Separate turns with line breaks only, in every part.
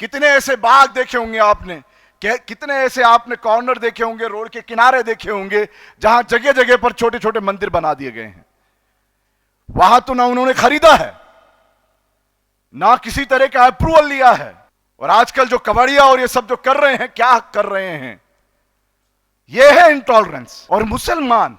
कितने ऐसे बाग देखे होंगे आपने, कितने ऐसे आपने कॉर्नर देखे होंगे, रोड के किनारे देखे होंगे, जहां जगह जगह पर छोटे छोटे मंदिर बना दिए गए हैं। वहां तो ना उन्होंने खरीदा है, ना किसी तरह का अप्रूवल लिया है। और आजकल जो कबाड़िया और ये सब जो कर रहे हैं, क्या कर रहे हैं, ये है इंटॉलरेंस। और मुसलमान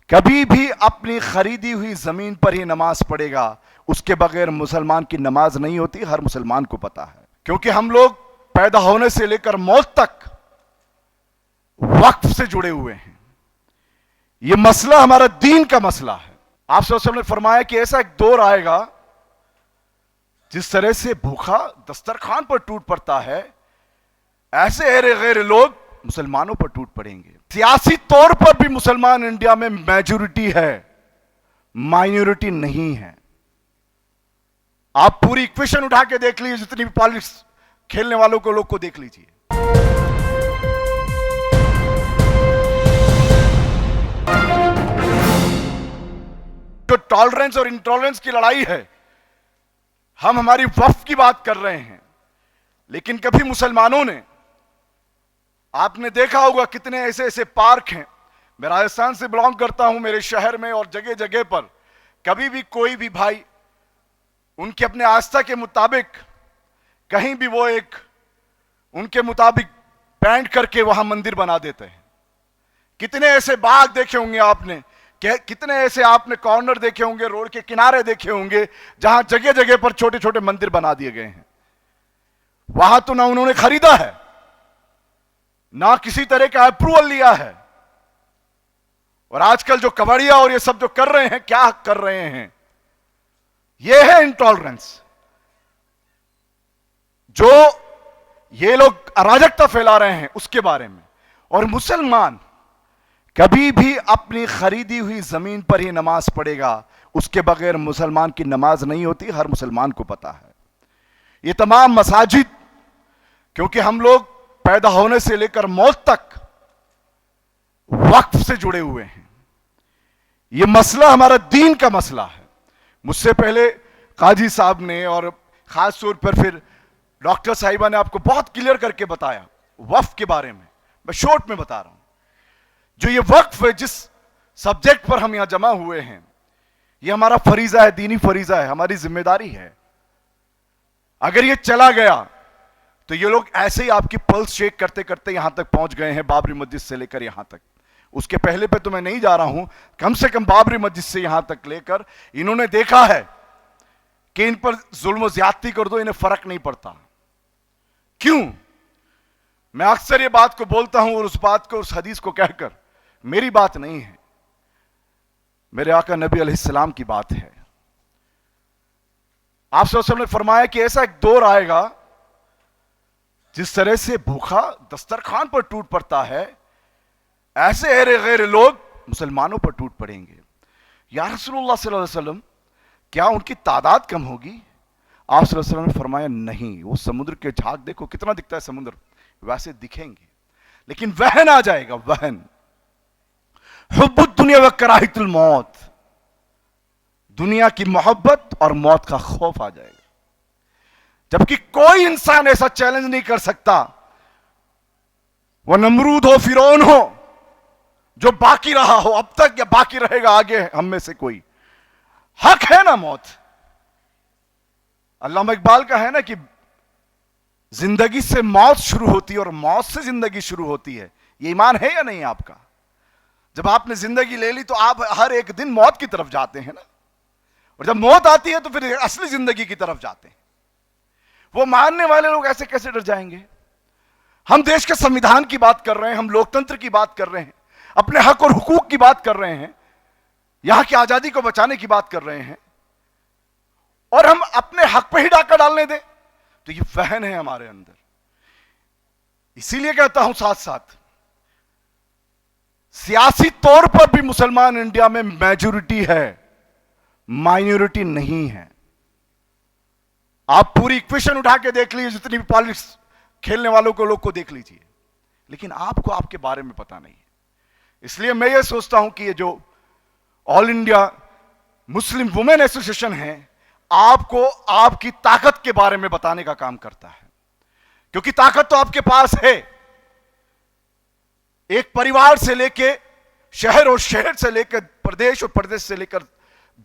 कभी भी अपनी खरीदी हुई जमीन पर ही नमाज पढ़ेगा, उसके बगैर मुसलमान की नमाज नहीं होती। हर मुसलमान को पता है, क्योंकि हम लोग पैदा होने से लेकर मौत तक वक्फ से जुड़े हुए हैं। यह मसला हमारा दीन का मसला है। आप सल्लल्लाहु अलैहि वसल्लम ने फरमाया कि ऐसा एक दौर आएगा जिस तरह से भूखा दस्तरखान पर टूट पड़ता है, ऐसे ऐरे गैर लोग मुसलमानों पर टूट पड़ेंगे। सियासी तौर पर भी मुसलमान इंडिया में मेजॉरिटी है, माइनॉरिटी नहीं है। आप पूरी इक्वेशन उठा के देख लीजिए, जितनी भी पॉलिटिक्स खेलने वालों को लोग को देख लीजिए। जो टॉलरेंस और इंटॉलरेंस की लड़ाई है, हम हमारी वक्फ की बात कर रहे हैं, लेकिन कभी मुसलमानों ने, आपने देखा होगा कितने ऐसे ऐसे पार्क हैं। मैं राजस्थान से बिलोंग करता हूं, मेरे शहर में और जगह जगह पर कभी भी कोई भी भाई उनके अपने आस्था के मुताबिक कहीं भी वो एक उनके मुताबिक पेंट करके वहां मंदिर बना देते हैं। कितने ऐसे बाग देखे होंगे आपने, कितने ऐसे आपने कॉर्नर देखे होंगे, रोड के किनारे देखे होंगे, जहां जगह जगह पर छोटे छोटे मंदिर बना दिए गए हैं। वहां तो ना उन्होंने खरीदा है, ना किसी तरह का अप्रूवल लिया है। और आजकल जो कबाड़िया और ये सब जो कर रहे हैं, क्या कर रहे हैं, ये है इंटॉलरेंस। जो ये लोग अराजकता फैला रहे हैं उसके बारे में। और मुसलमान कभी भी अपनी खरीदी हुई जमीन पर ही नमाज पढ़ेगा, उसके बगैर मुसलमान की नमाज नहीं होती। हर मुसलमान को पता है। ये तमाम मसाजिद, क्योंकि हम लोग पैदा होने से लेकर मौत तक वक्फ से जुड़े हुए हैं। यह मसला हमारा दीन का मसला है। मुझसे पहले काजी साहब ने और खास तौर पर फिर डॉक्टर साहिबा ने आपको बहुत क्लियर करके बताया वक्फ के बारे में। मैं शॉर्ट में बता रहा हूं। जो ये वक्फ है, जिस सब्जेक्ट पर हम यहां जमा हुए हैं, यह हमारा फरीजा है, दीनी फरीजा है, हमारी जिम्मेदारी है। अगर ये चला गया तो ये लोग ऐसे ही आपकी पल्स चेक करते करते यहां तक पहुंच गए हैं, बाबरी मस्जिद से लेकर यहां तक। उसके पहले पे तो मैं नहीं जा रहा हूं, कम से कम बाबरी मस्जिद से यहां तक लेकर इन्होंने देखा है कि इन पर जुल्म ज्यादती कर दो, इन्हें फर्क नहीं पड़ता। क्यों? मैं अक्सर ये बात को बोलता हूं, और उस बात को, उस हदीस को कहकर, मेरी बात नहीं है, मेरे आका नबी अलैहिस्सलाम की बात है। आप सल्लल्लाहु अलैहि वसल्लम ने फरमाया कि ऐसा एक दौर आएगा जिस तरह से भूखा दस्तरखान पर टूट पड़ता है, ऐसे ऐरे गैर लोग मुसलमानों पर टूट पड़ेंगे। या रसूलुल्लाह सल्लल्लाहु अलैहि वसल्लम, क्या उनकी तादाद कम होगी? आप सल्लल्लाहु अलैहि वसल्लम ने फरमाया, नहीं। वो समुद्र के झाग देखो, कितना दिखता है समुद्र, वैसे दिखेंगे, लेकिन वहन आ जाएगा, वहन। हुब्बुद दुनिया व कराहितुल मौत, दुनिया की मोहब्बत और मौत का खौफ आ जाएगा। जबकि कोई इंसान ऐसा चैलेंज नहीं कर सकता, वो नमरूद हो, फिरौन हो, जो बाकी रहा हो अब तक या बाकी रहेगा आगे, हम में से कोई। हक है ना मौत। अल्लामा इकबाल का है ना कि जिंदगी से मौत शुरू होती है और मौत से जिंदगी शुरू होती है। ये ईमान है या नहीं आपका? जब आपने जिंदगी ले ली तो आप हर एक दिन मौत की तरफ जाते हैं ना, और जब मौत आती है तो फिर असली जिंदगी की तरफ जाते हैं। वो मानने वाले लोग ऐसे कैसे डर जाएंगे? हम देश के संविधान की बात कर रहे हैं, हम लोकतंत्र की बात कर रहे हैं, अपने हक और हुकूक की बात कर रहे हैं, यहां की आजादी को बचाने की बात कर रहे हैं, और हम अपने हक पे ही डाका डालने दें, तो ये वहन है हमारे अंदर। इसीलिए कहता हूं, साथ साथ सियासी तौर पर भी मुसलमान इंडिया में मेजॉरिटी है, माइनॉरिटी नहीं है। आप पूरी इक्वेशन उठा के देख लीजिए, जितनी भी पॉलिटिक्स खेलने वालों को लोग को देख लीजिए, लेकिन आपको आपके बारे में पता नहीं है। इसलिए मैं ये सोचता हूं कि ये जो all India Muslim women association है, आपको आपकी ताकत के बारे में बताने का काम करता है। क्योंकि ताकत तो आपके पास है। एक परिवार से लेके शहर और शहर से लेकर प्रदेश और प्रदेश से लेकर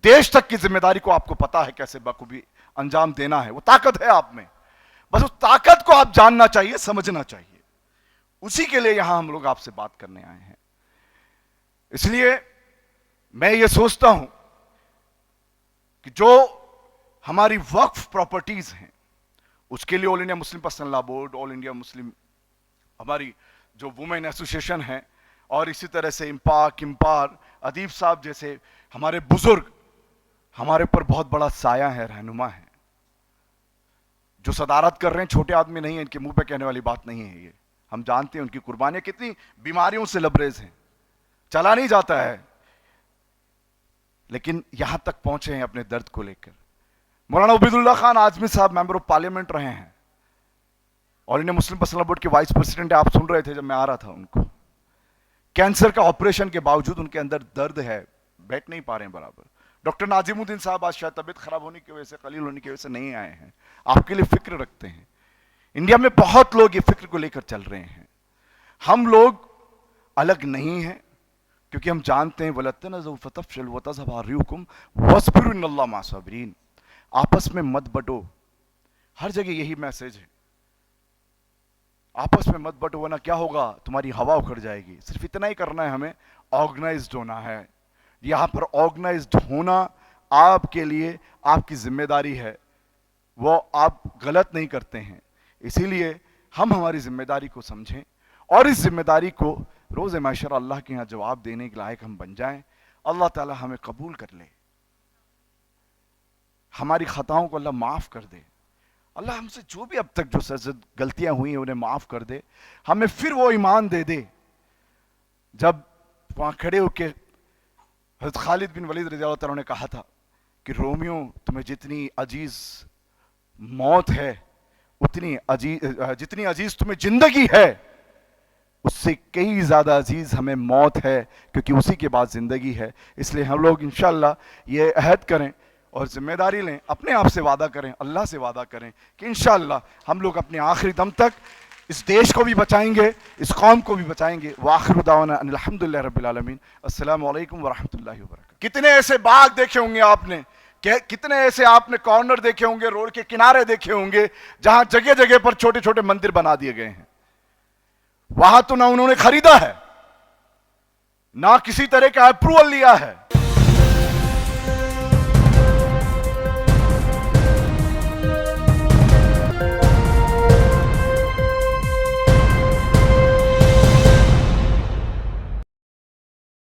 देश तक की जिम्मेदारी को आपको पता है कैसे बखूबी अंजाम देना है। वो ताकत है आप में, बस उस ताकत को आप जानना चाहिए, समझना चाहिए। उसी के लिए यहां हम लोग आपसे बात करने आए हैं। इसलिए मैं ये सोचता हूं कि जो हमारी वक्फ प्रॉपर्टीज हैं उसके लिए all India Muslim personal law board, all India Muslim हमारी जो वुमेन एसोसिएशन है, और इसी तरह से इम्पार अदीब साहब जैसे हमारे बुजुर्ग हमारे ऊपर बहुत बड़ा साया है, रहनुमा है, जो सदारत कर रहे हैं। छोटे आदमी नहीं है, इनके मुंह पे कहने वाली बात नहीं है ये। हम जानते हैं उनकी कुर्बानियां कितनी बीमारियों से लबरेज हैं, चला नहीं जाता है, लेकिन यहां तक पहुंचे हैं अपने दर्द को लेकर। मौलाना उबैदुल्लाह खान आजमी साहब मेंबर ऑफ पार्लियामेंट रहे हैं, all India Muslim personal board के वाइस प्रेसिडेंट है। आप सुन रहे थे जब मैं आ रहा था उनको, कैंसर का ऑपरेशन के बावजूद उनके अंदर दर्द है, बैठ नहीं पा रहे हैं बराबर। डॉक्टर नाजिमुद्दीन साहब आज शायद तबीयत खराब होने की वजह से, कलील होने की वजह से नहीं आए हैं, आपके लिए फिक्र रखते हैं। इंडिया में बहुत लोग ये फिक्र को लेकर चल रहे हैं। हम लोग अलग नहीं हैं, क्योंकि हम जानते हैं आपस में मत बटो। हर जगह यही मैसेज है, आपस में मत बटो वरना क्या होगा, तुम्हारी हवा उखड़ जाएगी। सिर्फ इतना ही करना है हमें, ऑर्गेनाइज्ड होना है। यहां पर ऑर्गेनाइज्ड होना आपके लिए आपकी जिम्मेदारी है, वो आप गलत नहीं करते हैं। इसीलिए हम हमारी जिम्मेदारी को समझें और इस जिम्मेदारी को रोज़ महशर अल्लाह के यहाँ जवाब देने के लायक हम बन जाएं। अल्लाह ताला हमें कबूल कर ले, हमारी खताओं को अल्लाह माफ़ कर दे। अल्लाह हमसे जो भी अब तक जो सजद गलतियां हुई हैं उन्हें माफ़ कर दे। हमें फिर वो ईमान दे दे जब वहाँ खड़े होकर हज़रत खालिद बिन वलीद रज़ियल्लाहु तआला ने कहा था कि रोमियो तुम्हें जितनी अजीज़ मौत है उतनी जितनी अजीज़ तुम्हें जिंदगी है उससे कई ज़्यादा अजीज़ हमें मौत है, क्योंकि उसी के बाद ज़िंदगी है। इसलिए हम लोग इंशाअल्लाह ये अहद करें और जिम्मेदारी लें, अपने आप से वादा करें, अल्लाह से वादा करें कि इंशाअल्लाह हम लोग अपने आखिरी दम तक इस देश को भी बचाएंगे, इस कौम को भी बचाएंगे। वाखिरु दावाना अनिल हम्दुलिल्लाहि रब्बिल आलमीन। अस्सलामु अलैकुम वरहमतुल्लाहि वबरकातुहू। कितने ऐसे बाग देखे होंगे आपने, कितने ऐसे आपने कॉर्नर देखे होंगे, रोड के किनारे देखे होंगे, जहां जगह जगह पर छोटे छोटे मंदिर बना दिए गए हैं। वहां तो ना उन्होंने खरीदा है, ना किसी तरह का अप्रूवल लिया है,